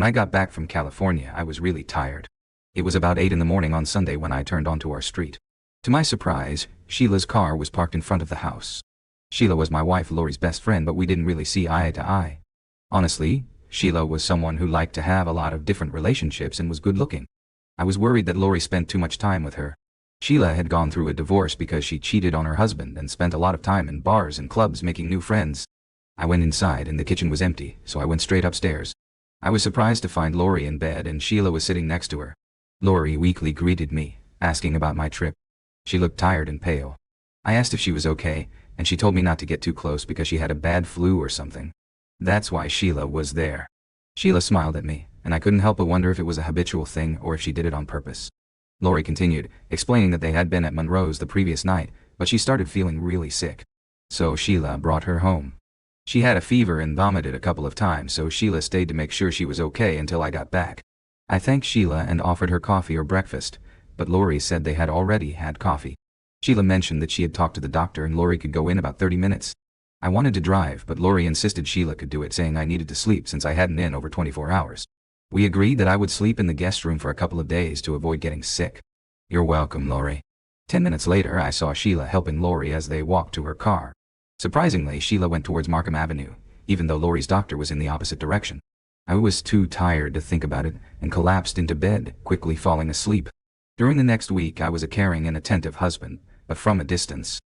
I got back from California, I was really tired. It was about 8 in the morning on Sunday when I turned onto our street. To my surprise, Sheila's car was parked in front of the house. Sheila was my wife Lori's best friend, but we didn't really see eye to eye. Honestly, Sheila was someone who liked to have a lot of different relationships and was good looking. I was worried that Lori spent too much time with her. Sheila had gone through a divorce because she cheated on her husband and spent a lot of time in bars and clubs making new friends. I went inside and the kitchen was empty, so I went straight upstairs. I was surprised to find Lori in bed and Sheila was sitting next to her. Lori weakly greeted me, asking about my trip. She looked tired and pale. I asked if she was okay, and she told me not to get too close because she had a bad flu or something. That's why Sheila was there. Sheila smiled at me, and I couldn't help but wonder if it was a habitual thing or if she did it on purpose. Lori continued, explaining that they had been at Monroe's the previous night, but she started feeling really sick. So Sheila brought her home. She had a fever and vomited a couple of times, so Sheila stayed to make sure she was okay until I got back. I thanked Sheila and offered her coffee or breakfast, but Lori said they had already had coffee. Sheila mentioned that she had talked to the doctor and Lori could go in about 30 minutes. I wanted to drive, but Lori insisted Sheila could do it, saying I needed to sleep since I hadn't in over 24 hours. We agreed that I would sleep in the guest room for a couple of days to avoid getting sick. You're welcome, Lori. 10 minutes later, I saw Sheila helping Lori as they walked to her car. Surprisingly, Sheila went towards Markham Avenue, even though Lori's doctor was in the opposite direction. I was too tired to think about it and collapsed into bed, quickly falling asleep. During the next week, I was a caring and attentive husband, but from a distance.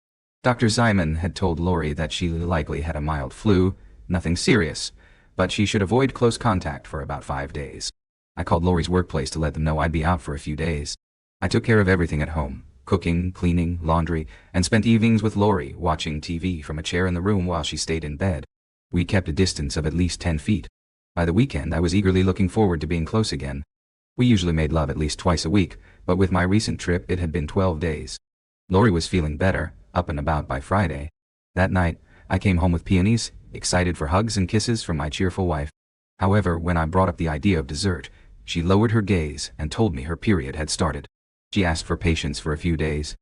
Dr. Simon had told Lori that she likely had a mild flu, nothing serious, but she should avoid close contact for about 5 days. I called Lori's workplace to let them know I'd be out for a few days. I took care of everything at home, cooking, cleaning, laundry, and spent evenings with Lori watching TV from a chair in the room while she stayed in bed. We kept a distance of at least 10 feet. By the weekend, I was eagerly looking forward to being close again. We usually made love at least twice a week, but with my recent trip it had been 12 days. Lori was feeling better, up and about by Friday. That night, I came home with peonies, excited for hugs and kisses from my cheerful wife. However, when I brought up the idea of dessert, she lowered her gaze and told me her period had started. She asked for patience for a few days.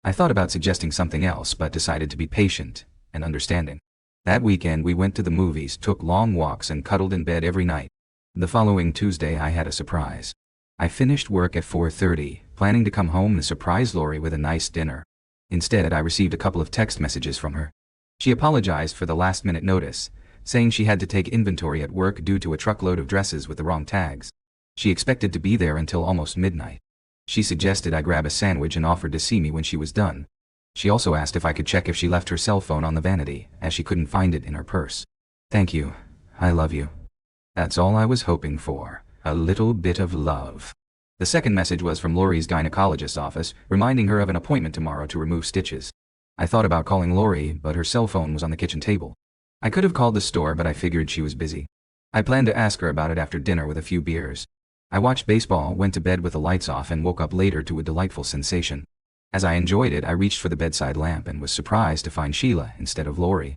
I thought about suggesting something else but decided to be patient and understanding. That weekend we went to the movies, took long walks and cuddled in bed every night. The following Tuesday I had a surprise. I finished work at 4:30, planning to come home and surprise Lori with a nice dinner. Instead, I received a couple of text messages from her. She apologized for the last-minute notice, saying she had to take inventory at work due to a truckload of dresses with the wrong tags. She expected to be there until almost midnight. She suggested I grab a sandwich and offered to see me when she was done. She also asked if I could check if she left her cell phone on the vanity, as she couldn't find it in her purse. Thank you. I love you. That's all I was hoping for. A little bit of love. The second message was from Lori's gynecologist's office, reminding her of an appointment tomorrow to remove stitches. I thought about calling Lori, but her cell phone was on the kitchen table. I could have called the store, but I figured she was busy. I planned to ask her about it after dinner with a few beers. I watched baseball, went to bed with the lights off, and woke up later to a delightful sensation. As I enjoyed it, I reached for the bedside lamp and was surprised to find Sheila instead of Lori.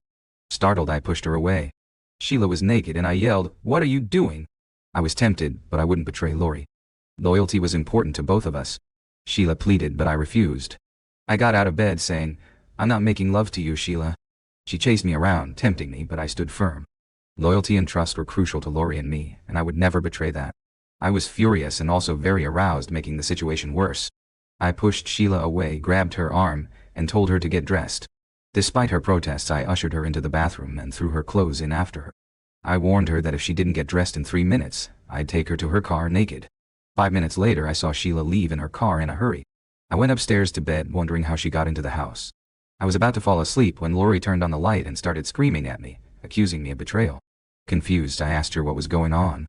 Startled, I pushed her away. Sheila was naked and I yelled, "What are you doing?" I was tempted, but I wouldn't betray Lori. Loyalty was important to both of us. Sheila pleaded, but I refused. I got out of bed saying, "I'm not making love to you, Sheila." She chased me around, tempting me, but I stood firm. Loyalty and trust were crucial to Lori and me, and I would never betray that. I was furious and also very aroused, making the situation worse. I pushed Sheila away, grabbed her arm, and told her to get dressed. Despite her protests, I ushered her into the bathroom and threw her clothes in after her. I warned her that if she didn't get dressed in 3 minutes, I'd take her to her car naked. 5 minutes later, I saw Sheila leave in her car in a hurry. I went upstairs to bed, wondering how she got into the house. I was about to fall asleep when Lori turned on the light and started screaming at me, accusing me of betrayal. Confused, I asked her what was going on.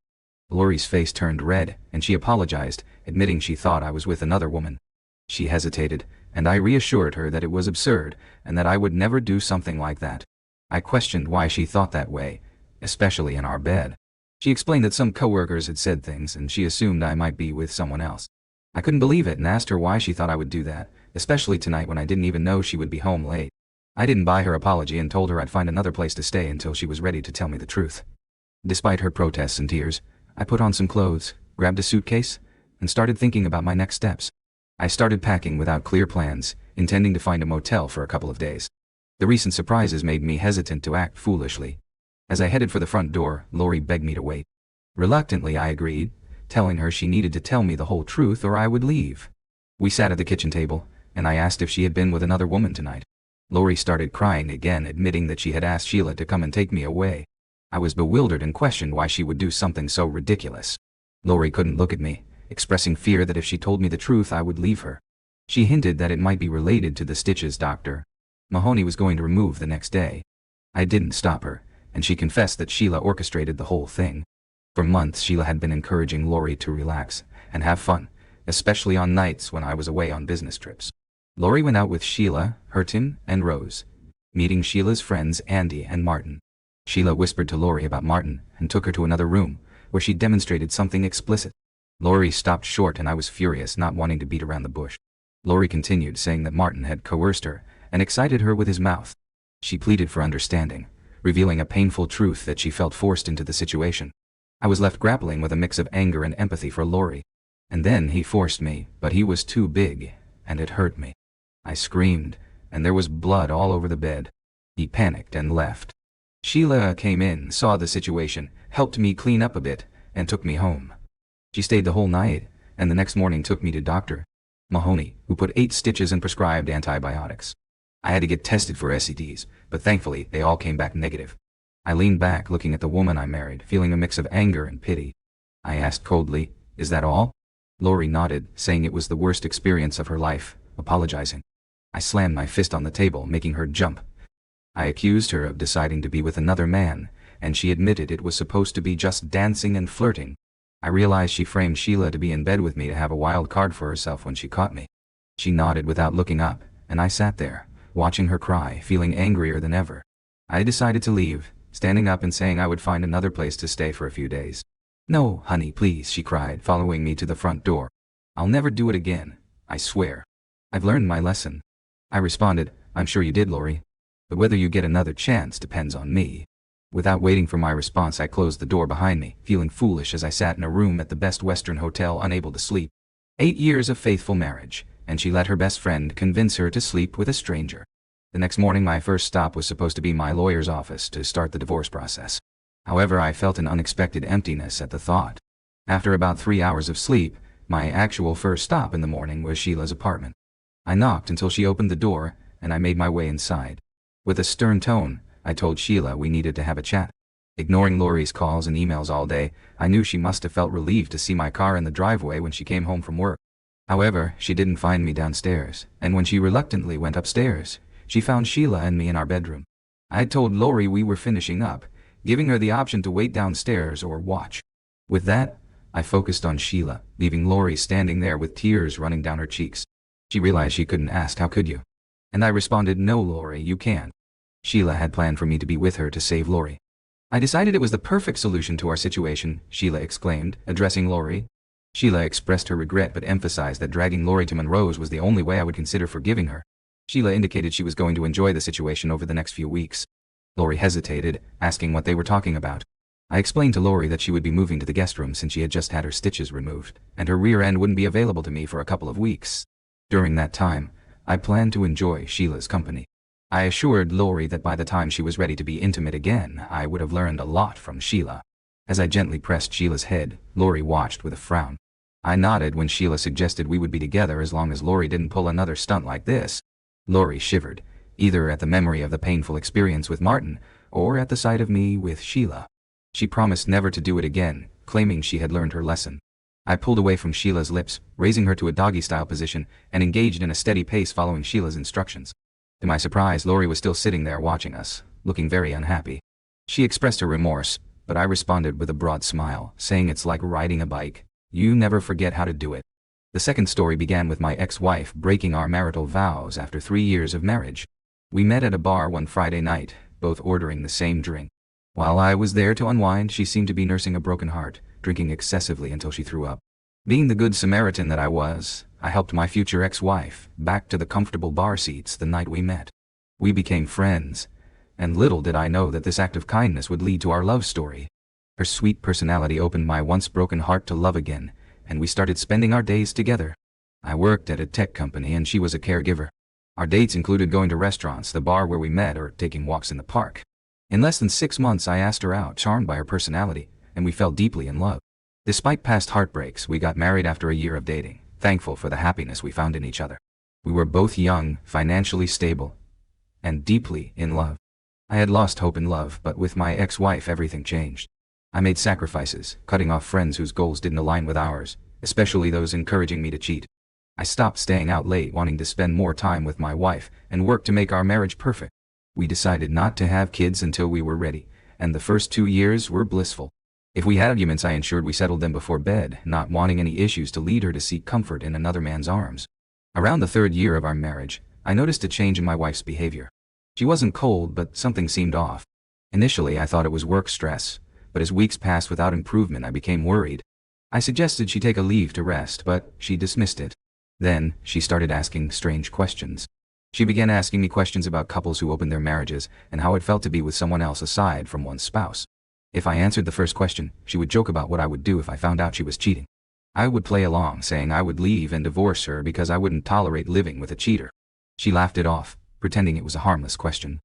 Lori's face turned red, and she apologized, admitting she thought I was with another woman. She hesitated, and I reassured her that it was absurd, and that I would never do something like that. I questioned why she thought that way, especially in our bed. She explained that some coworkers had said things, and she assumed I might be with someone else. I couldn't believe it and asked her why she thought I would do that, especially tonight when I didn't even know she would be home late. I didn't buy her apology and told her I'd find another place to stay until she was ready to tell me the truth. Despite her protests and tears, I put on some clothes, grabbed a suitcase, and started thinking about my next steps. I started packing without clear plans, intending to find a motel for a couple of days. The recent surprises made me hesitant to act foolishly. As I headed for the front door, Lori begged me to wait. Reluctantly I agreed, telling her she needed to tell me the whole truth or I would leave. We sat at the kitchen table, and I asked if she had been with another woman tonight. Lori started crying again, admitting that she had asked Sheila to come and take me away. I was bewildered and questioned why she would do something so ridiculous. Lori couldn't look at me, expressing fear that if she told me the truth I would leave her. She hinted that it might be related to the stitches Dr. Mahoney was going to remove the next day. I didn't stop her, and she confessed that Sheila orchestrated the whole thing. For months Sheila had been encouraging Lori to relax and have fun, especially on nights when I was away on business trips. Lori went out with Sheila, Hurton, and Rose, meeting Sheila's friends Andy and Martin. Sheila whispered to Lori about Martin and took her to another room, where she demonstrated something explicit. Lori stopped short and I was furious, not wanting to beat around the bush. Lori continued, saying that Martin had coerced her and excited her with his mouth. She pleaded for understanding, revealing a painful truth that she felt forced into the situation. I was left grappling with a mix of anger and empathy for Lori. And then he forced me, but he was too big, and it hurt me. I screamed, and there was blood all over the bed. He panicked and left. Sheila came in, saw the situation, helped me clean up a bit, and took me home. She stayed the whole night, and the next morning took me to Dr. Mahoney, who put 8 stitches and prescribed antibiotics. I had to get tested for STDs, but thankfully they all came back negative. I leaned back, looking at the woman I married, feeling a mix of anger and pity. I asked coldly, "Is that all?" Lori nodded, saying it was the worst experience of her life, apologizing. I slammed my fist on the table, making her jump. I accused her of deciding to be with another man, and she admitted it was supposed to be just dancing and flirting. I realized she framed Sheila to be in bed with me to have a wild card for herself when she caught me. She nodded without looking up, and I sat there, watching her cry, feeling angrier than ever. I decided to leave, standing up and saying I would find another place to stay for a few days. "No, honey, please," she cried, following me to the front door. "I'll never do it again, I swear. I've learned my lesson." I responded, "I'm sure you did, Lori. But whether you get another chance depends on me." Without waiting for my response, I closed the door behind me, feeling foolish as I sat in a room at the Best Western Hotel, unable to sleep. 8 years of faithful marriage, and she let her best friend convince her to sleep with a stranger. The next morning my first stop was supposed to be my lawyer's office to start the divorce process. However, I felt an unexpected emptiness at the thought. After about 3 hours of sleep, my actual first stop in the morning was Sheila's apartment. I knocked until she opened the door, and I made my way inside. With a stern tone, I told Sheila we needed to have a chat. Ignoring Lori's calls and emails all day, I knew she must have felt relieved to see my car in the driveway when she came home from work. However, she didn't find me downstairs, and when she reluctantly went upstairs, she found Sheila and me in our bedroom. I had told Lori we were finishing up, giving her the option to wait downstairs or watch. With that, I focused on Sheila, leaving Lori standing there with tears running down her cheeks. She realized she couldn't ask, "How could you?" And I responded, "No, Lori, you can't." Sheila had planned for me to be with her to save Lori. "I decided it was the perfect solution to our situation," Sheila exclaimed, addressing Lori. Sheila expressed her regret but emphasized that dragging Lori to Monroe's was the only way I would consider forgiving her. Sheila indicated she was going to enjoy the situation over the next few weeks. Lori hesitated, asking what they were talking about. I explained to Lori that she would be moving to the guest room since she had just had her stitches removed, and her rear end wouldn't be available to me for a couple of weeks. During that time, I planned to enjoy Sheila's company. I assured Lori that by the time she was ready to be intimate again, I would have learned a lot from Sheila. As I gently pressed Sheila's head, Lori watched with a frown. I nodded when Sheila suggested we would be together as long as Lori didn't pull another stunt like this. Lori shivered, either at the memory of the painful experience with Martin, or at the sight of me with Sheila. She promised never to do it again, claiming she had learned her lesson. I pulled away from Sheila's lips, raising her to a doggy-style position, and engaged in a steady pace following Sheila's instructions. To my surprise, Lori was still sitting there watching us, looking very unhappy. She expressed her remorse, but I responded with a broad smile, saying it's like riding a bike. You never forget how to do it. The second story began with my ex-wife breaking our marital vows after 3 years of marriage. We met at a bar one Friday night, both ordering the same drink. While I was there to unwind, she seemed to be nursing a broken heart, drinking excessively until she threw up. Being the good Samaritan that I was, I helped my future ex-wife back to the comfortable bar seats the night we met. We became friends, and little did I know that this act of kindness would lead to our love story. Her sweet personality opened my once broken heart to love again, and we started spending our days together. I worked at a tech company and she was a caregiver. Our dates included going to restaurants, the bar where we met, or taking walks in the park. In less than 6 months I asked her out, charmed by her personality, and we fell deeply in love. Despite past heartbreaks, we got married after a year of dating, thankful for the happiness we found in each other. We were both young, financially stable, and deeply in love. I had lost hope in love, but with my ex-wife everything changed. I made sacrifices, cutting off friends whose goals didn't align with ours, especially those encouraging me to cheat. I stopped staying out late, wanting to spend more time with my wife, and worked to make our marriage perfect. We decided not to have kids until we were ready, and the first 2 years were blissful. If we had arguments, I ensured we settled them before bed, not wanting any issues to lead her to seek comfort in another man's arms. Around the 3rd year of our marriage, I noticed a change in my wife's behavior. She wasn't cold, but something seemed off. Initially, I thought it was work stress, but as weeks passed without improvement, I became worried. I suggested she take a leave to rest, but she dismissed it. Then, she started asking strange questions. She began asking me questions about couples who opened their marriages and how it felt to be with someone else aside from one's spouse. If I answered the first question, she would joke about what I would do if I found out she was cheating. I would play along, saying I would leave and divorce her because I wouldn't tolerate living with a cheater. She laughed it off, pretending it was a harmless question.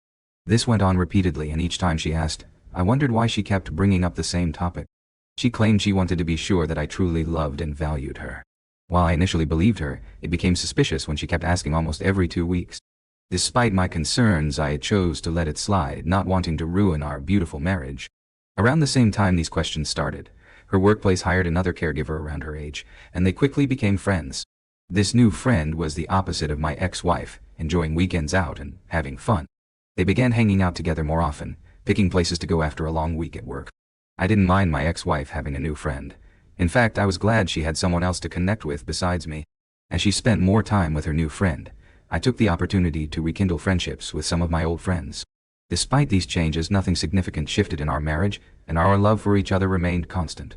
This went on repeatedly, and each time she asked, I wondered why she kept bringing up the same topic. She claimed she wanted to be sure that I truly loved and valued her. While I initially believed her, it became suspicious when she kept asking almost every 2 weeks. Despite my concerns, I chose to let it slide, not wanting to ruin our beautiful marriage. Around the same time these questions started, her workplace hired another caregiver around her age, and they quickly became friends. This new friend was the opposite of my ex-wife, enjoying weekends out and having fun. They began hanging out together more often, picking places to go after a long week at work. I didn't mind my ex-wife having a new friend. In fact, I was glad she had someone else to connect with besides me. As she spent more time with her new friend, I took the opportunity to rekindle friendships with some of my old friends. Despite these changes, nothing significant shifted in our marriage, and our love for each other remained constant.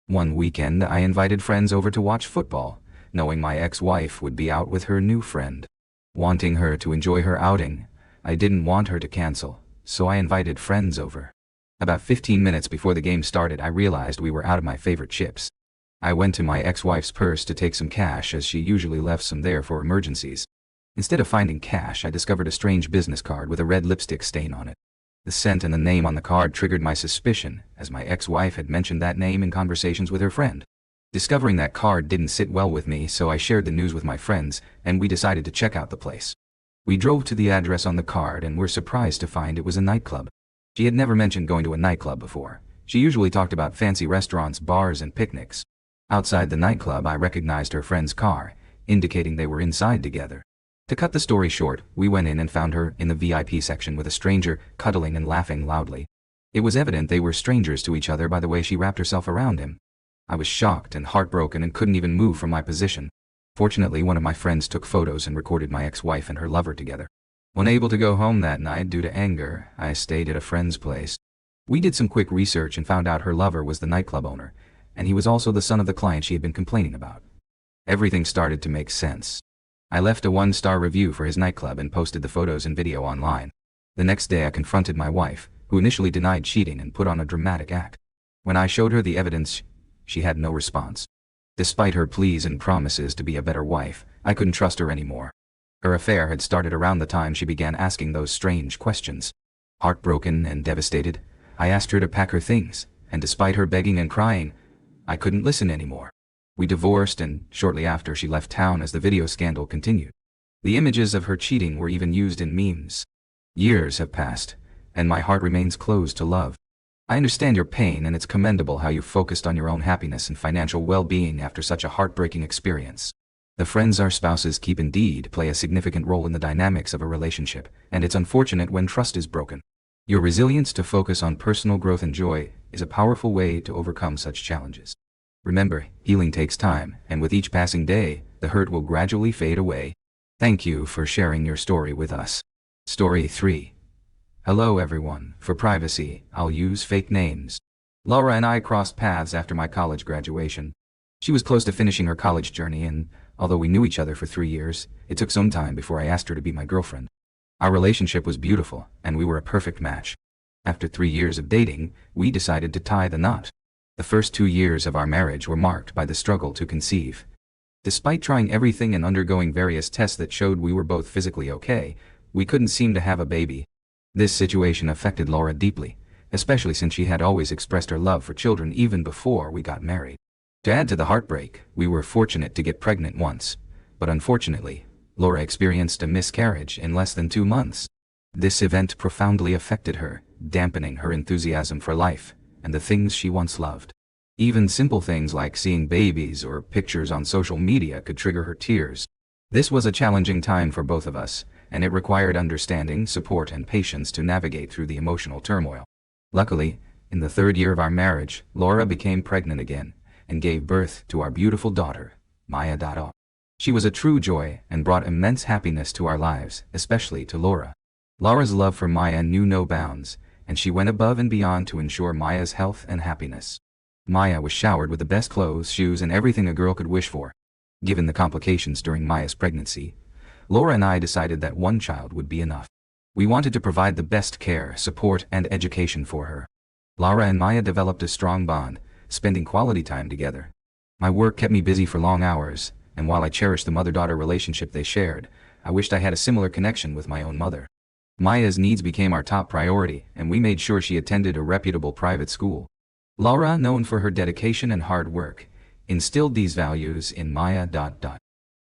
One weekend, I invited friends over to watch football, knowing my ex-wife would be out with her new friend. Wanting her to enjoy her outing, I didn't want her to cancel, so I invited friends over. About 15 minutes before the game started, I realized we were out of my favorite chips. I went to my ex-wife's purse to take some cash, as she usually left some there for emergencies. Instead of finding cash, I discovered a strange business card with a red lipstick stain on it. The scent and the name on the card triggered my suspicion, as my ex-wife had mentioned that name in conversations with her friend. Discovering that card didn't sit well with me, so I shared the news with my friends, and we decided to check out the place. We drove to the address on the card and were surprised to find it was a nightclub. She had never mentioned going to a nightclub before. She usually talked about fancy restaurants, bars, and picnics. Outside the nightclub, I recognized her friend's car, indicating they were inside together. To cut the story short, we went in and found her in the VIP section with a stranger, cuddling and laughing loudly. It was evident they were strangers to each other by the way she wrapped herself around him. I was shocked and heartbroken and couldn't even move from my position. Fortunately, one of my friends took photos and recorded my ex-wife and her lover together. Unable to go home that night due to anger, I stayed at a friend's place. We did some quick research and found out her lover was the nightclub owner, and he was also the son of the client she had been complaining about. Everything started to make sense. I left a 1-star review for his nightclub and posted the photos and video online. The next day I confronted my wife, who initially denied cheating and put on a dramatic act. When I showed her the evidence, she had no response. Despite her pleas and promises to be a better wife, I couldn't trust her anymore. Her affair had started around the time she began asking those strange questions. Heartbroken and devastated, I asked her to pack her things, and despite her begging and crying, I couldn't listen anymore. We divorced, and shortly after she left town as the video scandal continued. The images of her cheating were even used in memes. Years have passed, and my heart remains closed to love. I understand your pain, and it's commendable how you focused on your own happiness and financial well-being after such a heartbreaking experience. The friends our spouses keep indeed play a significant role in the dynamics of a relationship, and it's unfortunate when trust is broken. Your resilience to focus on personal growth and joy is a powerful way to overcome such challenges. Remember, healing takes time, and with each passing day, the hurt will gradually fade away. Thank you for sharing your story with us. Story 3. Hello everyone. For privacy, I'll use fake names. Laura and I crossed paths after my college graduation. She was close to finishing her college journey, and although we knew each other for 3 years, it took some time before I asked her to be my girlfriend. Our relationship was beautiful, and we were a perfect match. After 3 years of dating, we decided to tie the knot. The first 2 years of our marriage were marked by the struggle to conceive. Despite trying everything and undergoing various tests that showed we were both physically okay, we couldn't seem to have a baby. This situation affected Laura deeply, especially since she had always expressed her love for children even before we got married. To add to the heartbreak, we were fortunate to get pregnant once, but unfortunately, Laura experienced a miscarriage in less than 2 months. This event profoundly affected her, dampening her enthusiasm for life and the things she once loved. Even simple things like seeing babies or pictures on social media could trigger her tears. This was a challenging time for both of us, and it required understanding, support, and patience to navigate through the emotional turmoil. Luckily, in the 3rd year of our marriage, Laura became pregnant again and gave birth to our beautiful daughter, Maya. She was a true joy and brought immense happiness to our lives, especially to Laura. Laura's love for Maya knew no bounds, and she went above and beyond to ensure Maya's health and happiness. Maya was showered with the best clothes, shoes, and everything a girl could wish for. Given the complications during Maya's pregnancy, Laura and I decided that one child would be enough. We wanted to provide the best care, support, and education for her. Laura and Maya developed a strong bond, spending quality time together. My work kept me busy for long hours, and while I cherished the mother-daughter relationship they shared, I wished I had a similar connection with my own mother. Maya's needs became our top priority, and we made sure she attended a reputable private school. Laura, known for her dedication and hard work, instilled these values in Maya.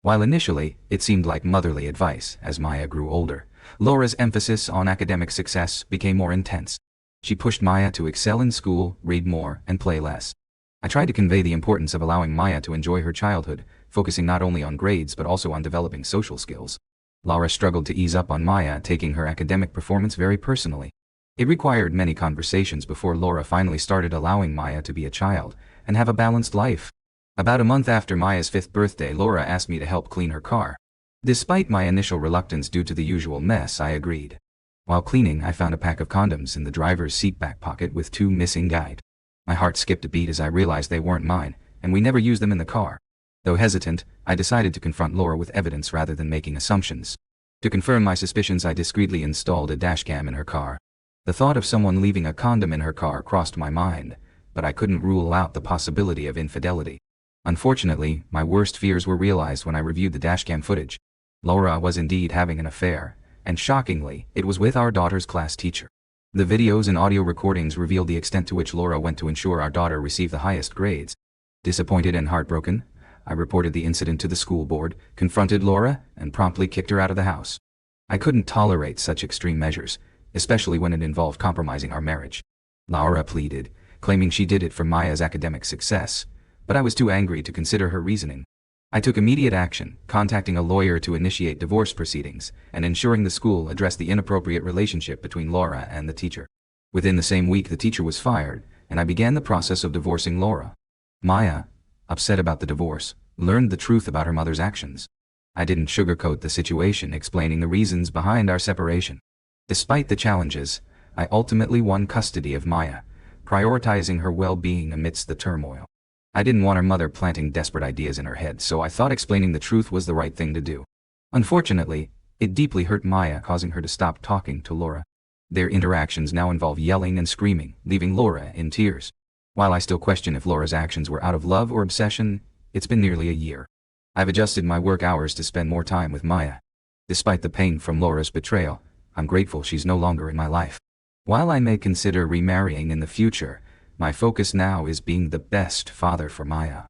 While initially, it seemed like motherly advice, as Maya grew older, Laura's emphasis on academic success became more intense. She pushed Maya to excel in school, read more, and play less. I tried to convey the importance of allowing Maya to enjoy her childhood, focusing not only on grades but also on developing social skills. Laura struggled to ease up on Maya, taking her academic performance very personally. It required many conversations before Laura finally started allowing Maya to be a child and have a balanced life. About a month after Maya's 5th birthday, Laura asked me to help clean her car. Despite my initial reluctance due to the usual mess, I agreed. While cleaning, I found a pack of condoms in the driver's seat back pocket with 2 missing guide. My heart skipped a beat as I realized they weren't mine, and we never used them in the car. Though hesitant, I decided to confront Laura with evidence rather than making assumptions. To confirm my suspicions, I discreetly installed a dashcam in her car. The thought of someone leaving a condom in her car crossed my mind, but I couldn't rule out the possibility of infidelity. Unfortunately, my worst fears were realized when I reviewed the dashcam footage. Laura was indeed having an affair, and shockingly, it was with our daughter's class teacher. The videos and audio recordings revealed the extent to which Laura went to ensure our daughter received the highest grades. Disappointed and heartbroken, I reported the incident to the school board, confronted Laura, and promptly kicked her out of the house. I couldn't tolerate such extreme measures, especially when it involved compromising our marriage. Laura pleaded, claiming she did it for Maya's academic success, but I was too angry to consider her reasoning. I took immediate action, contacting a lawyer to initiate divorce proceedings, and ensuring the school addressed the inappropriate relationship between Laura and the teacher. Within the same week, the teacher was fired, and I began the process of divorcing Laura. Maya, upset about the divorce, learned the truth about her mother's actions. I didn't sugarcoat the situation, explaining the reasons behind our separation. Despite the challenges, I ultimately won custody of Maya, prioritizing her well-being amidst the turmoil. I didn't want her mother planting desperate ideas in her head, so I thought explaining the truth was the right thing to do. Unfortunately, it deeply hurt Maya, causing her to stop talking to Laura. Their interactions now involve yelling and screaming, leaving Laura in tears. While I still question if Laura's actions were out of love or obsession, it's been nearly a year. I've adjusted my work hours to spend more time with Maya. Despite the pain from Laura's betrayal, I'm grateful she's no longer in my life. While I may consider remarrying in the future, my focus now is being the best father for Maya.